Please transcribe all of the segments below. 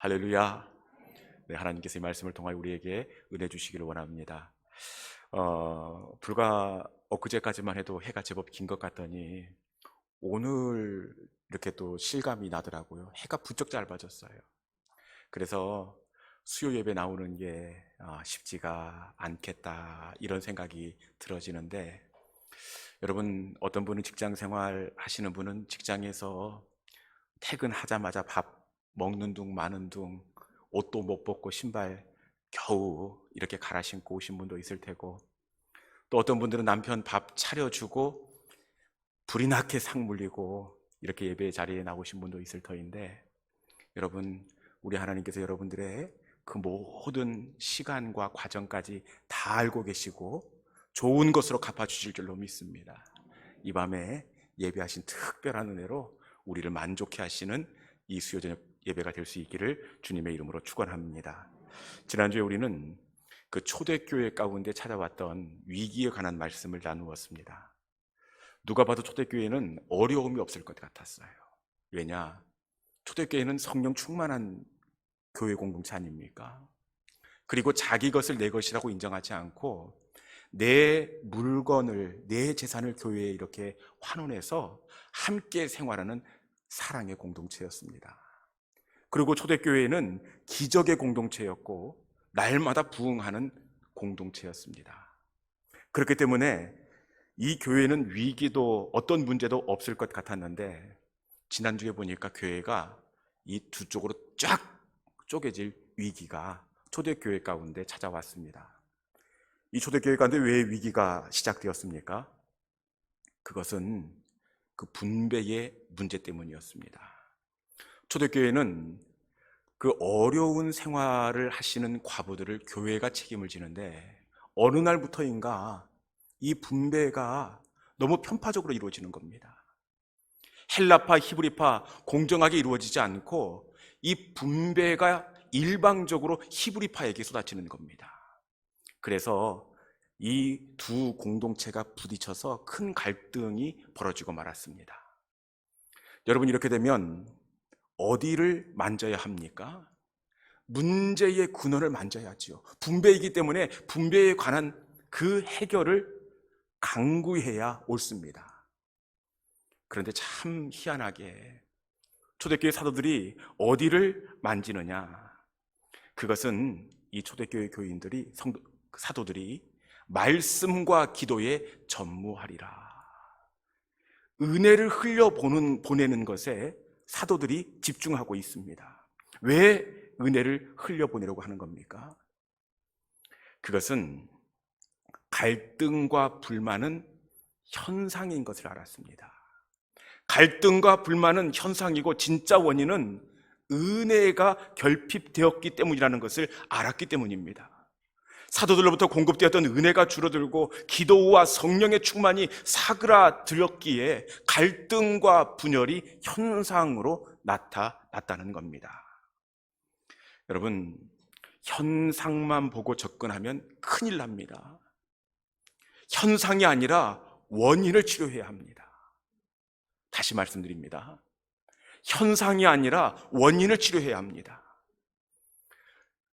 할렐루야. 네, 하나님께서 이 말씀을 통하여 우리에게 은혜 주시기를 원합니다. 불과 엊그제까지만 해도 해가 제법 긴 것 같더니 오늘 이렇게 또 실감이 나더라고요. 해가 부쩍 짧아졌어요. 그래서 수요 예배 나오는 게 쉽지가 않겠다 이런 생각이 들어지는데, 여러분, 어떤 분은 직장 생활 하시는 분은 직장에서 퇴근하자마자 밥 먹는 둥 마는 둥 옷도 못 벗고 신발 겨우 이렇게 갈아 신고 오신 분도 있을 테고, 또 어떤 분들은 남편 밥 차려주고 불이 나게 상 물리고 이렇게 예배 자리에 나오신 분도 있을 터인데, 여러분, 우리 하나님께서 여러분들의 그 모든 시간과 과정까지 다 알고 계시고 좋은 것으로 갚아주실 줄로 믿습니다. 이 밤에 예배하신 특별한 은혜로 우리를 만족해 하시는 이 수요 저녁 예배가 될 수 있기를 주님의 이름으로 축원합니다. 지난주에 우리는 그 초대교회 가운데 찾아왔던 위기에 관한 말씀을 나누었습니다. 누가 봐도 초대교회는 어려움이 없을 것 같았어요. 왜냐? 초대교회는 성령 충만한 교회 공동체 아닙니까? 그리고 자기 것을 내 것이라고 인정하지 않고 내 물건을, 내 재산을 교회에 이렇게 환원해서 함께 생활하는 사랑의 공동체였습니다. 그리고 초대교회는 기적의 공동체였고 날마다 부흥하는 공동체였습니다. 그렇기 때문에 이 교회는 위기도 어떤 문제도 없을 것 같았는데, 지난주에 보니까 교회가 이 두 쪽으로 쫙 쪼개질 위기가 초대교회 가운데 찾아왔습니다. 이 초대교회 가운데 왜 위기가 시작되었습니까? 그것은 그 분배의 문제 때문이었습니다. 초대교회는 그 어려운 생활을 하시는 과부들을 교회가 책임을 지는데, 어느 날부터인가 이 분배가 너무 편파적으로 이루어지는 겁니다. 헬라파, 히브리파 공정하게 이루어지지 않고 이 분배가 일방적으로 히브리파에게 쏟아지는 겁니다. 그래서 이 두 공동체가 부딪혀서 큰 갈등이 벌어지고 말았습니다. 여러분, 이렇게 되면 어디를 만져야 합니까? 문제의 근원을 만져야지요. 분배이기 때문에 분배에 관한 그 해결을 강구해야 옳습니다. 그런데 참 희한하게 초대교회 사도들이 어디를 만지느냐? 그것은 이 초대교회 교인들이, 사도들이 말씀과 기도에 전무하리라. 은혜를 보내는 것에 사도들이 집중하고 있습니다. 왜 은혜를 흘려보내려고 하는 겁니까? 그것은 갈등과 불만은 현상인 것을 알았습니다. 갈등과 불만은 현상이고 진짜 원인은 은혜가 결핍되었기 때문이라는 것을 알았기 때문입니다. 사도들로부터 공급되었던 은혜가 줄어들고 기도와 성령의 충만이 사그라들었기에 갈등과 분열이 현상으로 나타났다는 겁니다. 여러분, 현상만 보고 접근하면 큰일 납니다. 현상이 아니라 원인을 치료해야 합니다. 다시 말씀드립니다. 현상이 아니라 원인을 치료해야 합니다.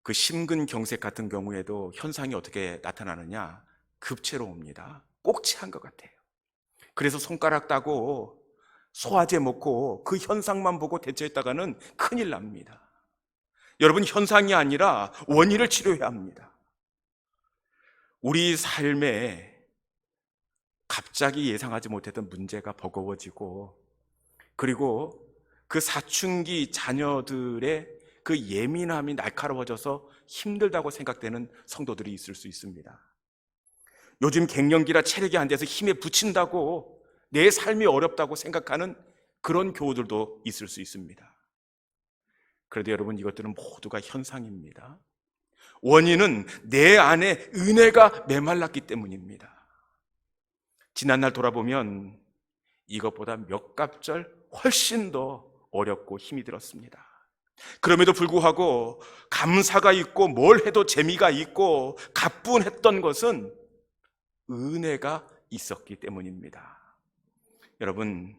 그 심근경색 같은 경우에도 현상이 어떻게 나타나느냐? 급체로 옵니다. 꼭 체한 것 같아요. 그래서 손가락 따고 소화제 먹고 그 현상만 보고 대처했다가는 큰일 납니다. 여러분, 현상이 아니라 원인을 치료해야 합니다. 우리 삶에 갑자기 예상하지 못했던 문제가 버거워지고, 그리고 그 사춘기 자녀들의 그 예민함이 날카로워져서 힘들다고 생각되는 성도들이 있을 수 있습니다. 요즘 갱년기라 체력이 안 돼서 힘에 부친다고 내 삶이 어렵다고 생각하는 그런 교우들도 있을 수 있습니다. 그런데 여러분, 이것들은 모두가 현상입니다. 원인은 내 안에 은혜가 메말랐기 때문입니다. 지난날 돌아보면 이것보다 몇 갑절 훨씬 더 어렵고 힘이 들었습니다. 그럼에도 불구하고 감사가 있고 뭘 해도 재미가 있고 가뿐했던 것은 은혜가 있었기 때문입니다. 여러분,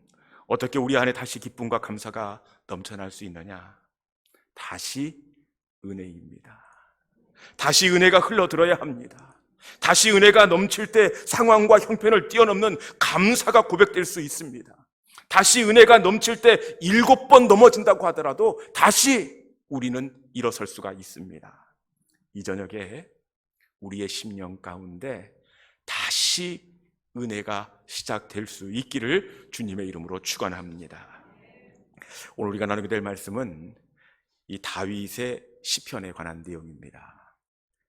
어떻게 우리 안에 다시 기쁨과 감사가 넘쳐날 수 있느냐? 다시 은혜입니다. 다시 은혜가 흘러들어야 합니다. 다시 은혜가 넘칠 때 상황과 형편을 뛰어넘는 감사가 고백될 수 있습니다. 다시 은혜가 넘칠 때 7번 넘어진다고 하더라도 다시 우리는 일어설 수가 있습니다. 이 저녁에 우리의 심령 가운데 다시 은혜가 시작될 수 있기를 주님의 이름으로 축원합니다. 오늘 우리가 나누게 될 말씀은 이 다윗의 시편에 관한 내용입니다.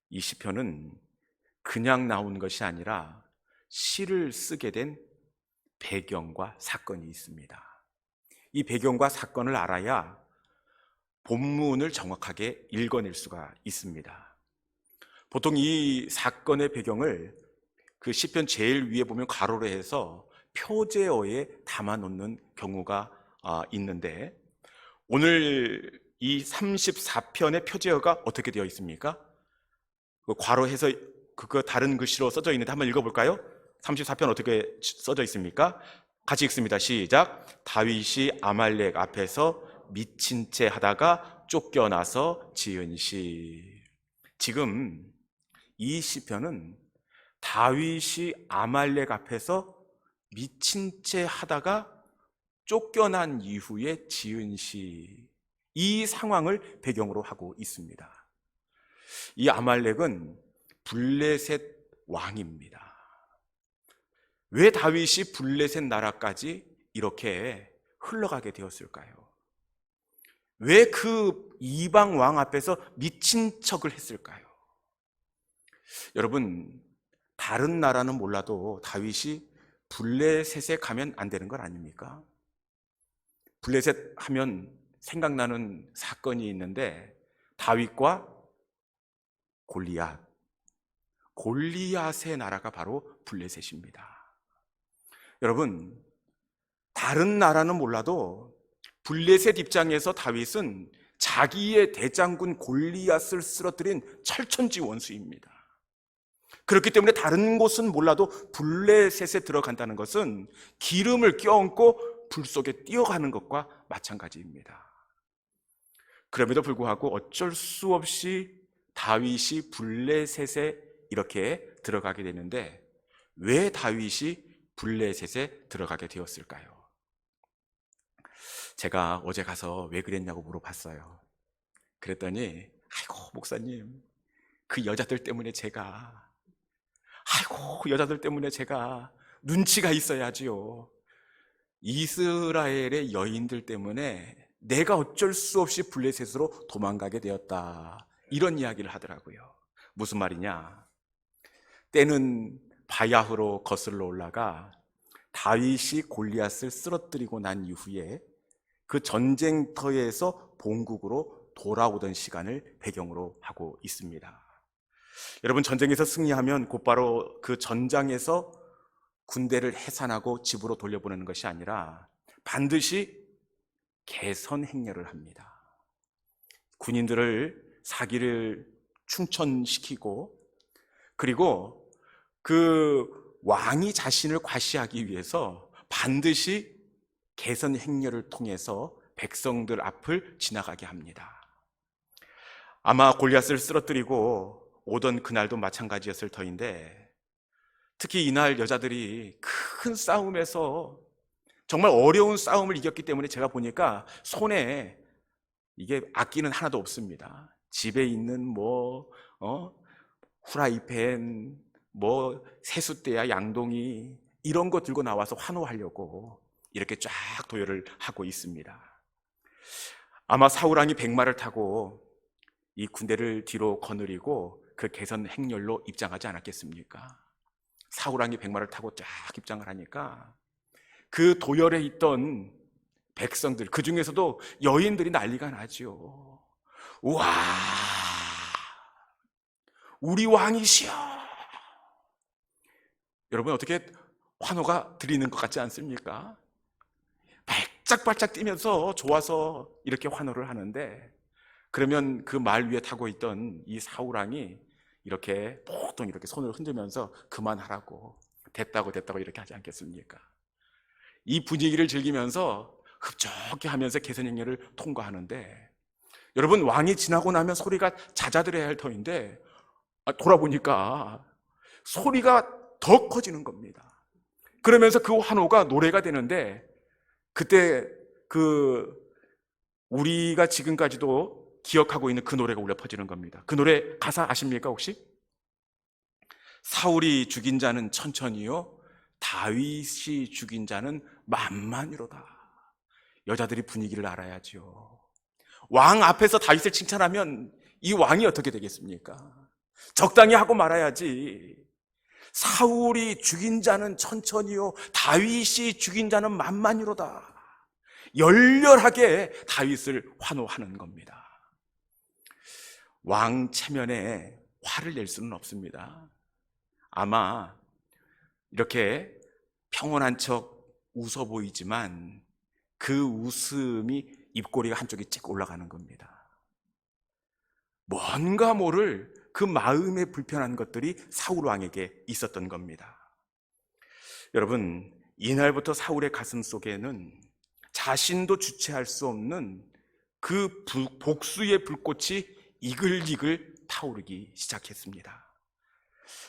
이 시편은 그냥 나온 것이 아니라 시를 쓰게 된 배경과 사건이 있습니다. 이 배경과 사건을 알아야 본문을 정확하게 읽어낼 수가 있습니다. 보통 이 사건의 배경을 그 시편 제일 위에 보면 가로로 해서 표제어에 담아 놓는 경우가 있는데, 오늘 이 34편의 표제어가 어떻게 되어 있습니까? 괄호해서 그거 다른 글씨로 써져 있는데 한번 읽어볼까요? 34편 어떻게 써져 있습니까? 같이 읽습니다. 시작. 다윗이 아말렉 앞에서 미친 채 하다가 쫓겨나서 지은 시. 지금 이 시편은 다윗이 아말렉 앞에서 미친 채 하다가 쫓겨난 이후에 지은 시, 이 상황을 배경으로 하고 있습니다. 이 아말렉은 블레셋 왕입니다. 왜 다윗이 블레셋 나라까지 이렇게 흘러가게 되었을까요? 왜 그 이방 왕 앞에서 미친 척을 했을까요? 여러분, 다른 나라는 몰라도 다윗이 블레셋에 가면 안 되는 건 아닙니까? 블레셋 하면 생각나는 사건이 있는데, 다윗과 골리앗의 나라가 바로 블레셋입니다. 여러분, 다른 나라는 몰라도 블레셋 입장에서 다윗은 자기의 대장군 골리앗을 쓰러뜨린 철천지 원수입니다. 그렇기 때문에 다른 곳은 몰라도 블레셋에 들어간다는 것은 기름을 껴얹고 불 속에 뛰어가는 것과 마찬가지입니다. 그럼에도 불구하고 어쩔 수 없이 다윗이 블레셋에 이렇게 들어가게 되는데, 왜 다윗이 블레셋에 들어가게 되었을까요? 제가 어제 가서 왜 그랬냐고 물어봤어요. 그랬더니 아이고 목사님, 그 여자들 때문에 제가 눈치가 있어야지요. 이스라엘의 여인들 때문에 내가 어쩔 수 없이 블레셋으로 도망가게 되었다, 이런 이야기를 하더라고요. 무슨 말이냐? 때는 바야흐로 거슬러 올라가 다윗이 골리앗을 쓰러뜨리고 난 이후에 그 전쟁터에서 본국으로 돌아오던 시간을 배경으로 하고 있습니다. 여러분, 전쟁에서 승리하면 곧바로 그 전장에서 군대를 해산하고 집으로 돌려보내는 것이 아니라 반드시 개선 행렬을 합니다. 군인들을 사기를 충천시키고, 그리고 그 왕이 자신을 과시하기 위해서 반드시 개선 행렬을 통해서 백성들 앞을 지나가게 합니다. 아마 골리앗을 쓰러뜨리고 오던 그날도 마찬가지였을 터인데, 특히 이날 여자들이 큰 싸움에서 정말 어려운 싸움을 이겼기 때문에 제가 보니까 손에 이게 악기는 하나도 없습니다. 집에 있는 후라이팬, 세숫대야 양동이, 이런 거 들고 나와서 환호하려고 이렇게 쫙 도열을 하고 있습니다. 아마 사울왕이 백마를 타고 이 군대를 뒤로 거느리고 그 개선 행렬로 입장하지 않았겠습니까? 사울왕이 백마를 타고 쫙 입장을 하니까 그 도열에 있던 백성들, 그 중에서도 여인들이 난리가 나죠. 우와, 우리 왕이시여. 여러분, 어떻게 환호가 들리는 것 같지 않습니까? 발짝발짝 뛰면서 좋아서 이렇게 환호를 하는데, 그러면 그 말 위에 타고 있던 이 사울왕이 이렇게 보통 이렇게 손을 흔들면서 그만하라고, 됐다고 이렇게 하지 않겠습니까? 이 분위기를 즐기면서 흡족해 하면서 개선 행렬을 통과하는데, 여러분, 왕이 지나고 나면 소리가 잦아들어야 할 터인데 돌아보니까 소리가 더 커지는 겁니다. 그러면서 그 환호가 노래가 되는데, 그때 우리가 지금까지도 기억하고 있는 그 노래가 울려 퍼지는 겁니다. 그 노래 가사 아십니까 혹시? 사울이 죽인 자는 천천히요, 다윗이 죽인 자는 만만이로다. 여자들이 분위기를 알아야죠. 왕 앞에서 다윗을 칭찬하면 이 왕이 어떻게 되겠습니까? 적당히 하고 말아야지. 사울이 죽인 자는 천천히요, 다윗이 죽인 자는 만만이로다. 열렬하게 다윗을 환호하는 겁니다. 왕 체면에 화를 낼 수는 없습니다. 아마 이렇게 평온한 척 웃어 보이지만 그 웃음이 입꼬리가 한쪽이 쭉 올라가는 겁니다. 뭔가 모를 그 마음의 불편한 것들이 사울 왕에게 있었던 겁니다. 여러분, 이날부터 사울의 가슴 속에는 자신도 주체할 수 없는 그 복수의 불꽃이 이글이글 타오르기 시작했습니다.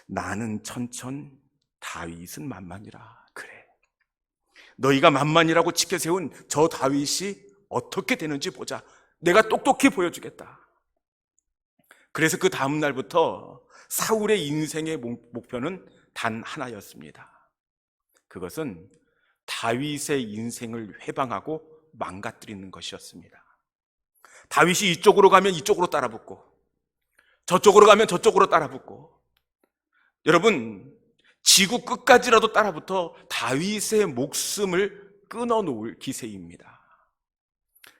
나는 천천, 다윗은 만만이라. 그래, 너희가 만만이라고 지켜세운 저 다윗이 어떻게 되는지 보자. 내가 똑똑히 보여주겠다. 그래서 그 다음 날부터 사울의 인생의 목표는 단 하나였습니다. 그것은 다윗의 인생을 회방하고 망가뜨리는 것이었습니다. 다윗이 이쪽으로 가면 이쪽으로 따라붙고, 저쪽으로 가면 저쪽으로 따라붙고, 여러분, 지구 끝까지라도 따라붙어 다윗의 목숨을 끊어놓을 기세입니다.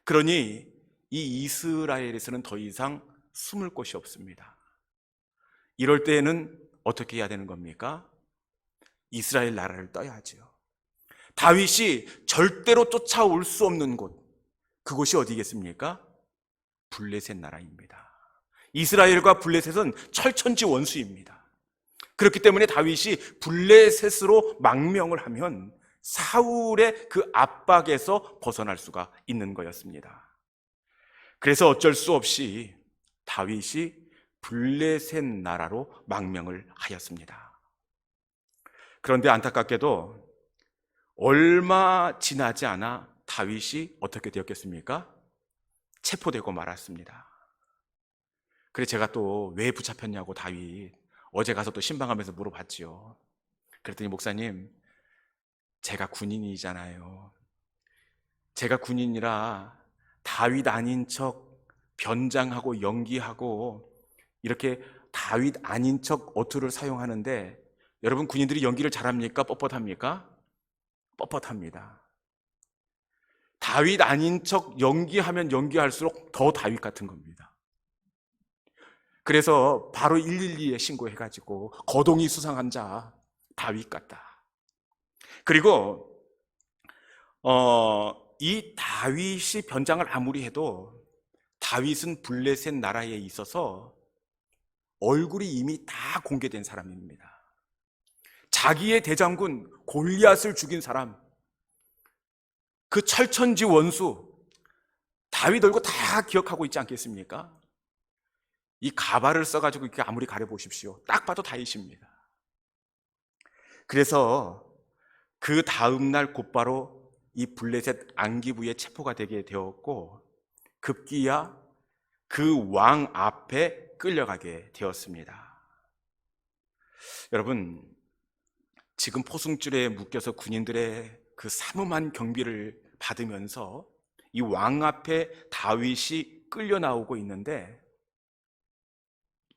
그러니 이 이스라엘에서는 더 이상 숨을 곳이 없습니다. 이럴 때에는 어떻게 해야 되는 겁니까? 이스라엘 나라를 떠야죠. 다윗이 절대로 쫓아올 수 없는 곳, 그곳이 어디겠습니까? 블레셋 나라입니다. 이스라엘과 블레셋은 철천지 원수입니다. 그렇기 때문에 다윗이 블레셋으로 망명을 하면 사울의 그 압박에서 벗어날 수가 있는 거였습니다. 그래서 어쩔 수 없이 다윗이 블레셋 나라로 망명을 하였습니다. 그런데 안타깝게도 얼마 지나지 않아 다윗이 어떻게 되었겠습니까? 체포되고 말았습니다. 그래서 제가 또 왜 붙잡혔냐고 다윗 어제 가서 또 신방하면서 물어봤지요. 그랬더니 목사님, 제가 군인이잖아요. 제가 군인이라 다윗 아닌 척 변장하고 연기하고 이렇게 다윗 아닌 척 어투를 사용하는데, 여러분, 군인들이 연기를 잘합니까? 뻣뻣합니까? 뻣뻣합니다. 다윗 아닌 척 연기하면 연기할수록 더 다윗 같은 겁니다. 그래서 바로 112에 신고해가지고 거동이 수상한 자 다윗 같다. 그리고 이 다윗이 변장을 아무리 해도 다윗은 블레셋 나라에 있어서 얼굴이 이미 다 공개된 사람입니다. 자기의 대장군 골리앗을 죽인 사람, 그 철천지 원수 다윗 얼굴 다 기억하고 있지 않겠습니까? 이 가발을 써가지고 이렇게 아무리 가려보십시오, 딱 봐도 다윗입니다. 그래서 그 다음날 곧바로 이 블레셋 안기부에 체포가 되게 되었고, 급기야 그 왕 앞에 끌려가게 되었습니다. 여러분, 지금 포승줄에 묶여서 군인들의 그 삼엄한 경비를 받으면서 이 왕 앞에 다윗이 끌려 나오고 있는데,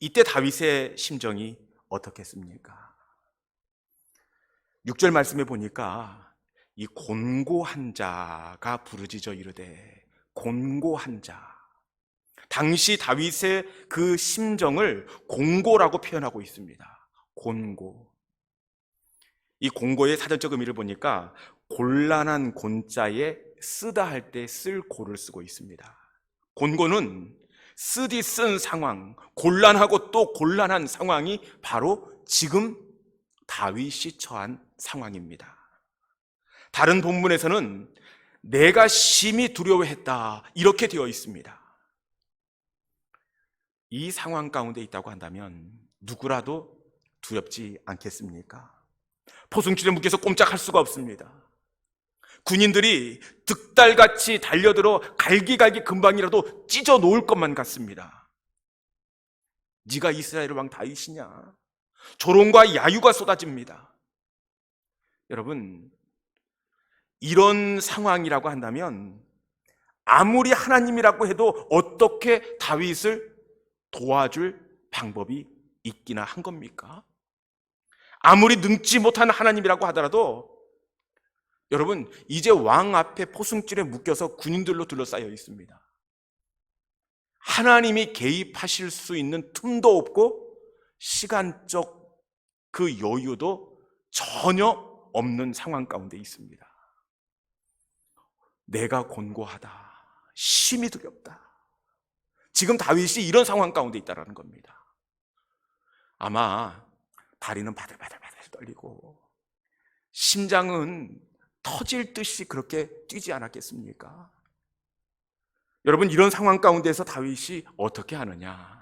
이때 다윗의 심정이 어떻겠습니까? 6절 말씀에 보니까 이 곤고한 자가 부르짖어 이르되, 곤고한 자. 당시 다윗의 그 심정을 곤고라고 표현하고 있습니다. 곤고. 이 곤고의 사전적 의미를 보니까 곤란한 곤자에 쓰다 할 때 쓸 고를 쓰고 있습니다. 곤고는 쓰디 쓴 상황, 곤란하고 또 곤란한 상황이 바로 지금 다윗이 처한 상황입니다. 다른 본문에서는 내가 심히 두려워했다, 이렇게 되어 있습니다. 이 상황 가운데 있다고 한다면 누구라도 두렵지 않겠습니까? 포승줄에 묶여서 꼼짝할 수가 없습니다. 군인들이 득달같이 달려들어 갈기갈기 금방이라도 찢어 놓을 것만 같습니다. 네가 이스라엘 왕 다윗이냐? 조롱과 야유가 쏟아집니다. 여러분, 이런 상황이라고 한다면 아무리 하나님이라고 해도 어떻게 다윗을 도와줄 방법이 있기나 한 겁니까? 아무리 능지 못한 하나님이라고 하더라도 여러분, 이제 왕 앞에 포승줄에 묶여서 군인들로 둘러싸여 있습니다. 하나님이 개입하실 수 있는 틈도 없고 시간적 그 여유도 전혀 없는 상황 가운데 있습니다. 내가 곤고하다, 심히 두렵다. 지금 다윗이 이런 상황 가운데 있다는 겁니다. 아마 다리는 바들바들바들 떨리고 심장은 터질 듯이 그렇게 뛰지 않았겠습니까? 여러분, 이런 상황 가운데서 다윗이 어떻게 하느냐?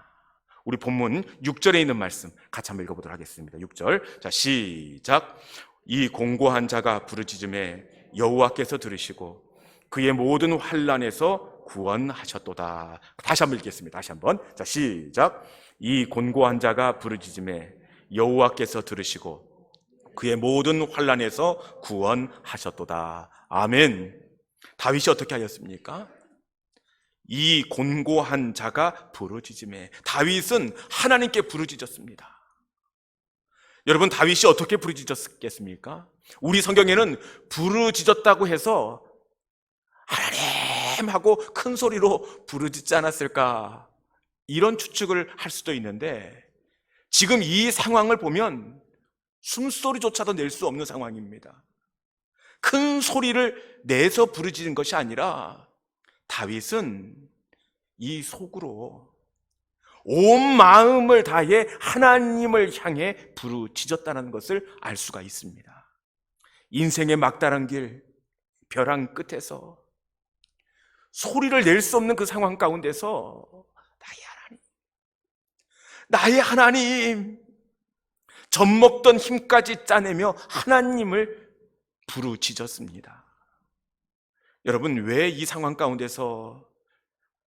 우리 본문 6절에 있는 말씀 같이 한번 읽어보도록 하겠습니다. 6절, 자 시작. 이 공고한 자가 부르짖음에 여호와께서 들으시고 그의 모든 환난에서 구원하셨도다. 다시 한번 읽겠습니다. 다시 한번, 자 시작. 이 곤고한 자가 부르짖음에 여호와께서 들으시고 그의 모든 환난에서 구원하셨도다. 아멘. 다윗이 어떻게 하였습니까? 이 곤고한 자가 부르짖음에, 다윗은 하나님께 부르짖었습니다. 여러분, 다윗이 어떻게 부르짖었겠습니까? 우리 성경에는 부르짖었다고 해서 하나님 하고 큰 소리로 부르짖지 않았을까, 이런 추측을 할 수도 있는데 지금 이 상황을 보면 숨소리조차도 낼 수 없는 상황입니다. 큰 소리를 내서 부르짖은 것이 아니라 다윗은 이 속으로 온 마음을 다해 하나님을 향해 부르짖었다는 것을 알 수가 있습니다. 인생의 막다른 길, 벼랑 끝에서 소리를 낼 수 없는 그 상황 가운데서 나의 하나님, 젖먹던 힘까지 짜내며 하나님을 부르짖었습니다. 여러분, 왜 이 상황 가운데서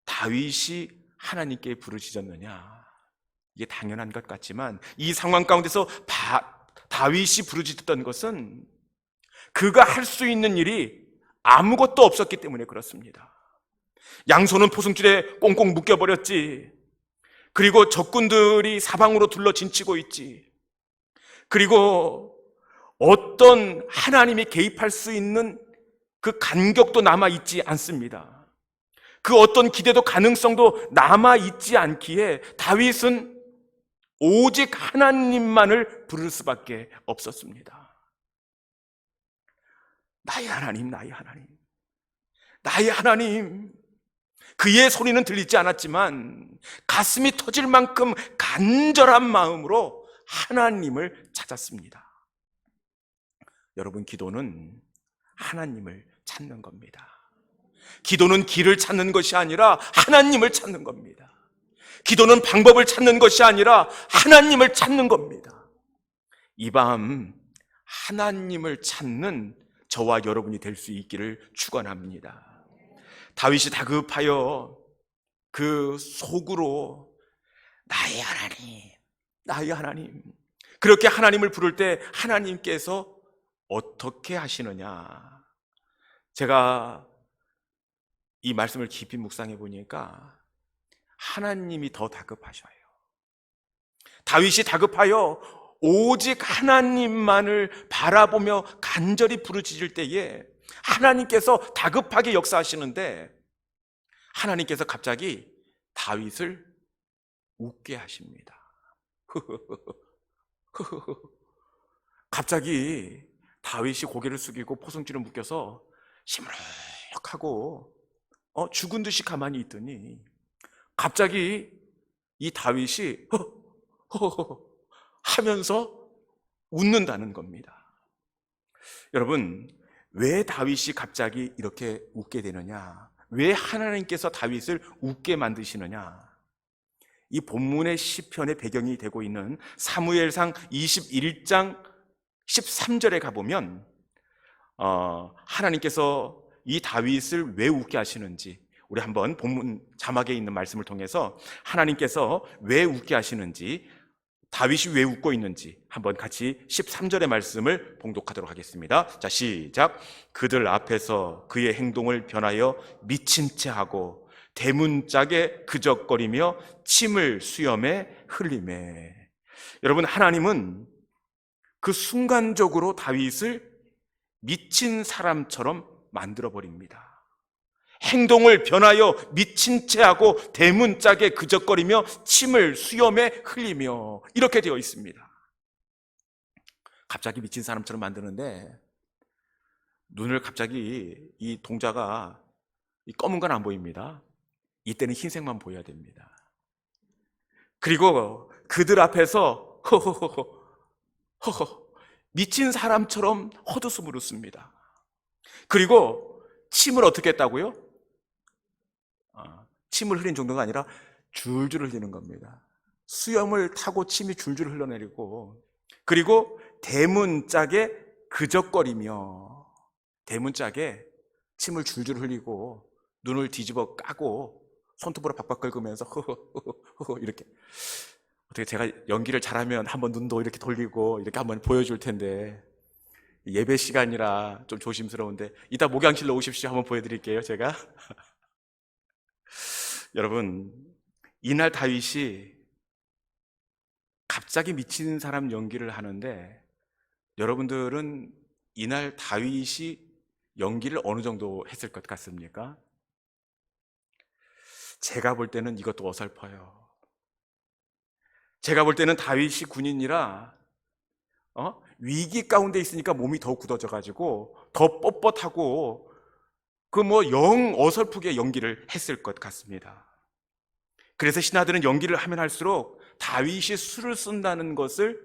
다윗이 하나님께 부르짖었느냐? 이게 당연한 것 같지만 이 상황 가운데서 다윗이 부르짖었던 것은 그가 할 수 있는 일이 아무것도 없었기 때문에 그렇습니다. 양손은 포승줄에 꽁꽁 묶여버렸지. 그리고 적군들이 사방으로 둘러 진치고 있지. 그리고 어떤 하나님이 개입할 수 있는 그 간격도 남아있지 않습니다. 그 어떤 기대도 가능성도 남아있지 않기에 다윗은 오직 하나님만을 부를 수밖에 없었습니다. 나의 하나님, 나의 하나님, 나의 하나님. 그의 소리는 들리지 않았지만 가슴이 터질 만큼 간절한 마음으로 하나님을 찾았습니다. 여러분, 기도는 하나님을 찾는 겁니다. 기도는 길을 찾는 것이 아니라 하나님을 찾는 겁니다. 기도는 방법을 찾는 것이 아니라 하나님을 찾는 겁니다. 이 밤 하나님을 찾는 저와 여러분이 될 수 있기를 축원합니다. 다윗이 다급하여 그 속으로 나의 하나님, 나의 하나님, 그렇게 하나님을 부를 때 하나님께서 어떻게 하시느냐? 제가 이 말씀을 깊이 묵상해 보니까 하나님이 더 다급하셔요. 다윗이 다급하여 오직 하나님만을 바라보며 간절히 부르짖을 때에 하나님께서 다급하게 역사하시는데 하나님께서 갑자기 다윗을 웃게 하십니다. 갑자기 다윗이 고개를 숙이고 포승줄을 묶여서 시무룩하고 죽은 듯이 가만히 있더니 갑자기 이 다윗이 하면서 웃는다는 겁니다. 여러분, 왜 다윗이 갑자기 이렇게 웃게 되느냐? 왜 하나님께서 다윗을 웃게 만드시느냐? 이 본문의 시편의 배경이 되고 있는 사무엘상 21장 13절에 가보면 하나님께서 이 다윗을 왜 웃게 하시는지, 우리 한번 본문 자막에 있는 말씀을 통해서 하나님께서 왜 웃게 하시는지, 다윗이 왜 웃고 있는지 한번 같이 13절의 말씀을 봉독하도록 하겠습니다. 자, 시작. 그들 앞에서 그의 행동을 변하여 미친 채 하고 대문짝에 그적거리며 침을 수염에 흘리매. 여러분, 하나님은 그 순간적으로 다윗을 미친 사람처럼 만들어버립니다. 행동을 변하여 미친 채 하고 대문짝에 그적거리며 침을 수염에 흘리며, 이렇게 되어 있습니다. 갑자기 미친 사람처럼 만드는데 눈을 갑자기 이 동자가 이 검은 건 안 보입니다. 이때는 흰색만 보여야 됩니다. 그리고 그들 앞에서 허허 미친 사람처럼 헛웃음을 웃습니다. 그리고 침을 어떻게 했다고요? 침을 흘린 정도가 아니라 줄줄 흘리는 겁니다. 수염을 타고 침이 줄줄 흘러내리고, 그리고 대문짝에 그적거리며, 대문짝에 침을 줄줄 흘리고 눈을 뒤집어 까고 손톱으로 박박 긁으면서 허허허허 이렇게. 어떻게 제가 연기를 잘하면 한번 눈도 이렇게 돌리고 이렇게 한번 보여줄 텐데, 예배 시간이라 좀 조심스러운데 이따 목양실로 오십시오. 한번 보여드릴게요, 제가. 여러분, 이날 다윗이 갑자기 미친 사람 연기를 하는데, 여러분들은 이날 다윗이 연기를 어느 정도 했을 것 같습니까? 제가 볼 때는 이것도 어설퍼요. 제가 볼 때는 다윗이 군인이라 위기 가운데 있으니까 몸이 더 굳어져 가지고 더 뻣뻣하고 영 어설프게 연기를 했을 것 같습니다. 그래서 신하들은 연기를 하면 할수록 다윗이 수를 쓴다는 것을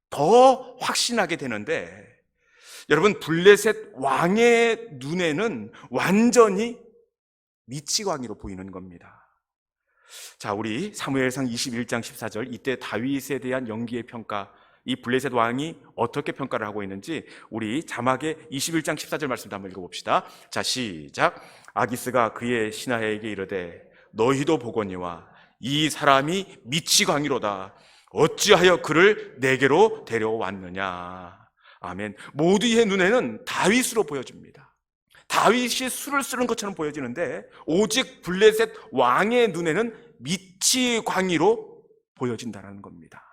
더 확신하게 되는데, 여러분, 블레셋 왕의 눈에는 완전히 미치광이로 보이는 겁니다. 자, 우리 사무엘상 21장 14절, 이때 다윗에 대한 연기의 평가, 이 블레셋 왕이 어떻게 평가를 하고 있는지 우리 자막에 21장 14절 말씀도 한번 읽어봅시다. 자, 시작. 아기스가 그의 신하에게 이르되 너희도 보거니와 이 사람이 미치광이로다. 어찌하여 그를 내게로 데려왔느냐. 아멘. 모두의 눈에는 다윗으로 보여집니다. 다윗이 수를 쓰는 것처럼 보여지는데, 오직 블레셋 왕의 눈에는 미치광이로 보여진다는 겁니다.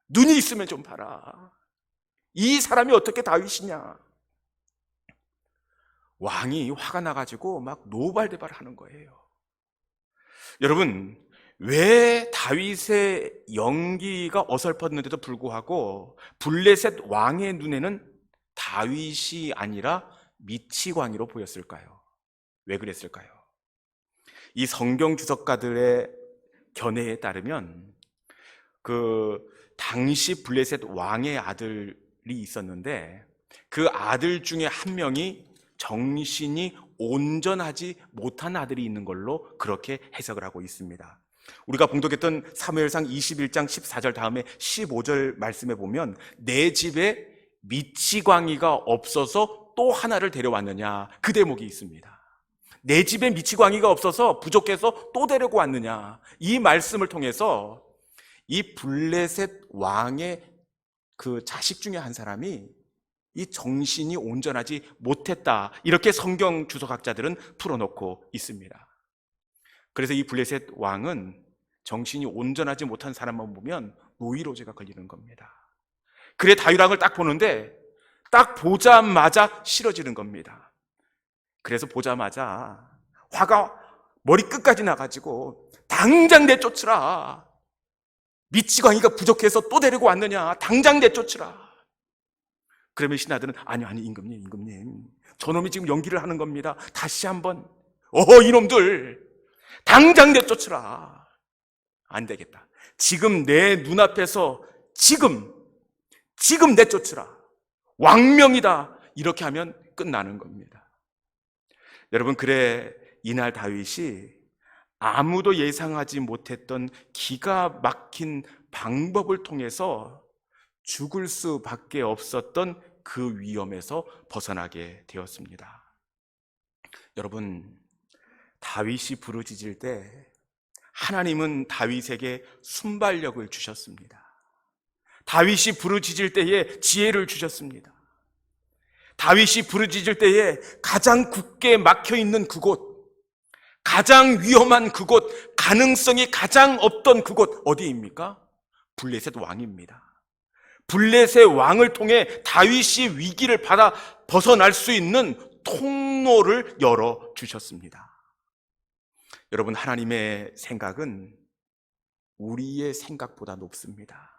눈이 있으면 좀 봐라. 이 사람이 어떻게 다윗이냐. 왕이 화가 나가지고 막 노발대발하는 거예요. 여러분, 왜 다윗의 연기가 어설펐는데도 불구하고 블레셋 왕의 눈에는 다윗이 아니라 미치광이로 보였을까요? 왜 그랬을까요? 이 성경 주석가들의 견해에 따르면 당시 블레셋 왕의 아들이 있었는데, 그 아들 중에 한 명이 정신이 온전하지 못한 아들이 있는 걸로 그렇게 해석을 하고 있습니다. 우리가 봉독했던 사무엘상 21장 14절 다음에 15절 말씀에 보면, 내 집에 미치광이가 없어서 또 하나를 데려왔느냐, 그 대목이 있습니다. 내 집에 미치광이가 없어서 부족해서 또 데리고 왔느냐, 이 말씀을 통해서 이 블레셋 왕의 그 자식 중에 한 사람이 이 정신이 온전하지 못했다, 이렇게 성경 주석학자들은 풀어놓고 있습니다. 그래서 이 블레셋 왕은 정신이 온전하지 못한 사람만 보면 노이로제가 걸리는 겁니다. 그래 다윗 왕을 딱 보는데 딱 보자마자 싫어지는 겁니다. 그래서 보자마자 화가 머리 끝까지 나가지고 당장 내쫓으라. 미치광이가 부족해서 또 데리고 왔느냐. 당장 내쫓으라. 그러면 신하들은 아니 임금님 저놈이 지금 연기를 하는 겁니다. 다시 한번 이놈들 당장 내쫓으라. 안 되겠다. 지금 내 눈앞에서 지금 내쫓으라. 왕명이다. 이렇게 하면 끝나는 겁니다. 여러분, 그래 이날 다윗이 아무도 예상하지 못했던 기가 막힌 방법을 통해서 죽을 수밖에 없었던 그 위험에서 벗어나게 되었습니다. 여러분, 다윗이 부르짖을 때 하나님은 다윗에게 순발력을 주셨습니다. 다윗이 부르짖을 때에 지혜를 주셨습니다. 다윗이 부르짖을 때에 가장 굳게 막혀있는 그곳, 가장 위험한 그곳, 가능성이 가장 없던 그곳 어디입니까? 블레셋 왕입니다. 블레셋 왕을 통해 다윗이 위기를 받아 벗어날 수 있는 통로를 열어주셨습니다. 여러분, 하나님의 생각은 우리의 생각보다 높습니다.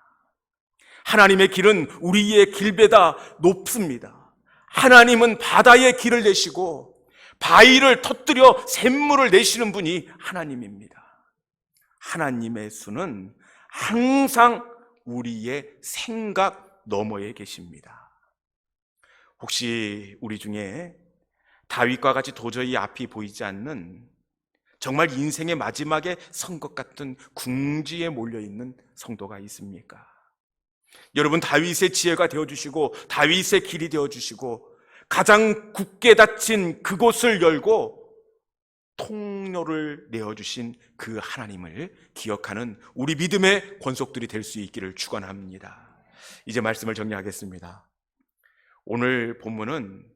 하나님의 길은 우리의 길보다 높습니다. 하나님은 바다의 길을 내시고 바위를 터뜨려 샘물을 내시는 분이 하나님입니다. 하나님의 수는 항상 우리의 생각 너머에 계십니다. 혹시 우리 중에 다윗과 같이 도저히 앞이 보이지 않는, 정말 인생의 마지막에 선 것 같은 궁지에 몰려있는 성도가 있습니까? 여러분, 다윗의 지혜가 되어주시고 다윗의 길이 되어주시고 가장 굳게 닫힌 그곳을 열고 통로를 내어주신 그 하나님을 기억하는 우리 믿음의 권속들이 될 수 있기를 축원합니다. 이제 말씀을 정리하겠습니다. 오늘 본문은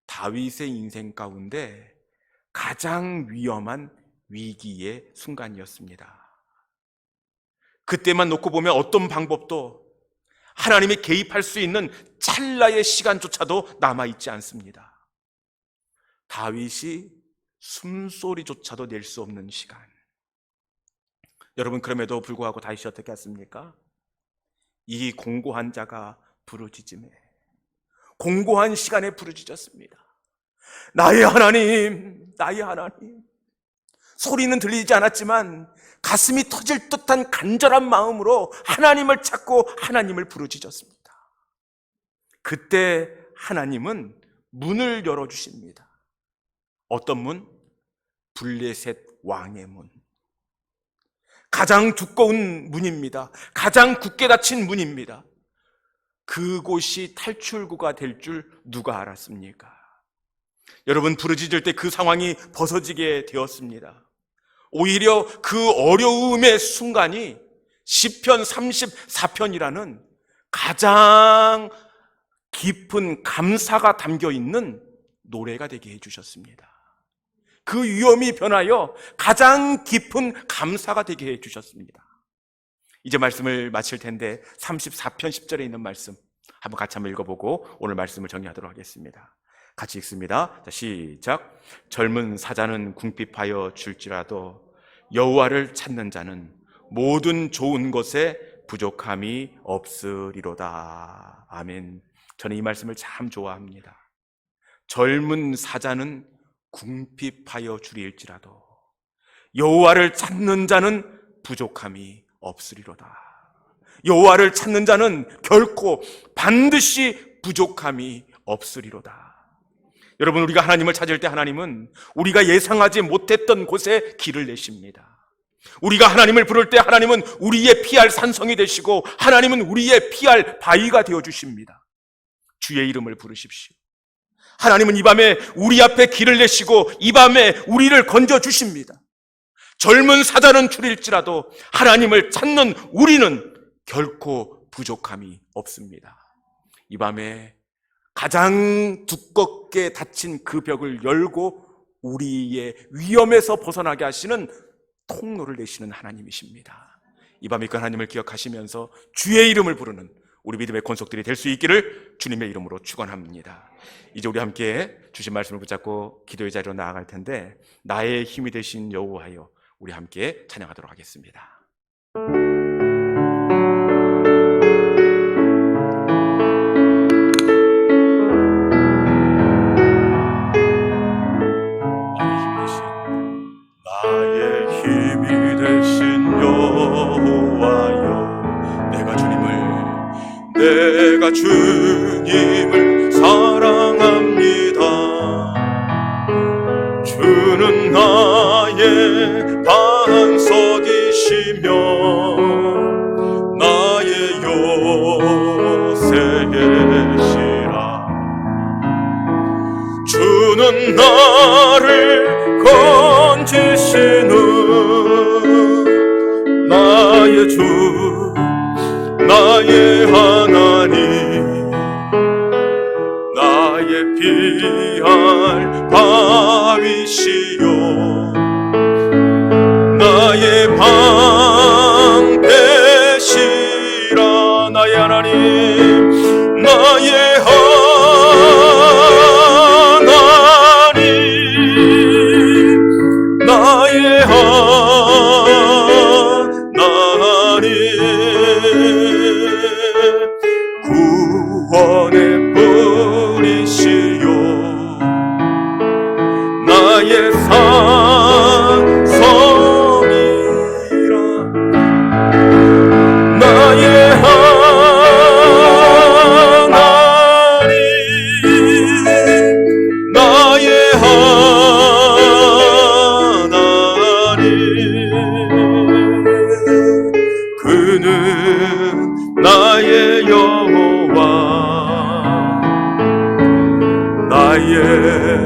다윗의 인생 가운데 가장 위험한 위기의 순간이었습니다. 그때만 놓고 보면 어떤 방법도 하나님이 개입할 수 있는 찰나의 시간조차도 남아있지 않습니다. 다윗이 숨소리조차도 낼 수 없는 시간. 여러분, 그럼에도 불구하고 다윗이 어떻게 했습니까? 이 공고한 자가 부르짖음에, 공고한 시간에 부르짖었습니다. 나의 하나님, 나의 하나님. 소리는 들리지 않았지만 가슴이 터질 듯한 간절한 마음으로 하나님을 찾고 하나님을 부르짖었습니다. 그때 하나님은 문을 열어주십니다. 어떤 문? 블레셋 왕의 문. 가장 두꺼운 문입니다. 가장 굳게 닫힌 문입니다. 그곳이 탈출구가 될 줄 누가 알았습니까? 여러분, 부르짖을 때 그 상황이 벗어지게 되었습니다. 오히려 그 어려움의 순간이 시편 34편이라는 가장 깊은 감사가 담겨있는 노래가 되게 해주셨습니다. 그 위험이 변하여 가장 깊은 감사가 되게 해주셨습니다. 이제 말씀을 마칠 텐데 34편 10절에 있는 말씀 한번 같이 한번 읽어보고 오늘 말씀을 정리하도록 하겠습니다. 같이 읽습니다. 자, 시작. 젊은 사자는 궁핍하여 줄지라도 여호와를 찾는 자는 모든 좋은 것에 부족함이 없으리로다. 아멘. 저는 이 말씀을 참 좋아합니다. 젊은 사자는 궁핍하여 줄일지라도 여호와를 찾는 자는 부족함이 없으리로다. 여호와를 찾는 자는 결코 반드시 부족함이 없으리로다. 여러분, 우리가 하나님을 찾을 때 하나님은 우리가 예상하지 못했던 곳에 길을 내십니다. 우리가 하나님을 부를 때 하나님은 우리의 피할 산성이 되시고 하나님은 우리의 피할 바위가 되어주십니다. 주의 이름을 부르십시오. 하나님은 이 밤에 우리 앞에 길을 내시고 이 밤에 우리를 건져주십니다. 젊은 사자는 줄일지라도 하나님을 찾는 우리는 결코 부족함이 없습니다. 이 밤에 가장 두껍게 닫힌 그 벽을 열고 우리의 위험에서 벗어나게 하시는 통로를 내시는 하나님이십니다. 이 밤에 그 하나님을 기억하시면서 주의 이름을 부르는 우리 믿음의 권속들이 될 수 있기를 주님의 이름으로 축원합니다. 이제 우리 함께 주신 말씀을 붙잡고 기도의 자리로 나아갈 텐데, 나의 힘이 되신 여호와여, 우리 함께 찬양하도록 하겠습니다. 나의 힘이 되신 여호와여, 내가 주님을 사랑합니다. 주는 나의 나의 주 나의 하나님 나의 피할 바위시여 나의 방패시라 나의 하나님 나의 하나님 나의 하나님 구원의 뿌리시여 나의 산성이라 나의 하나님 나의 하나님 그는 나의 여호와 나의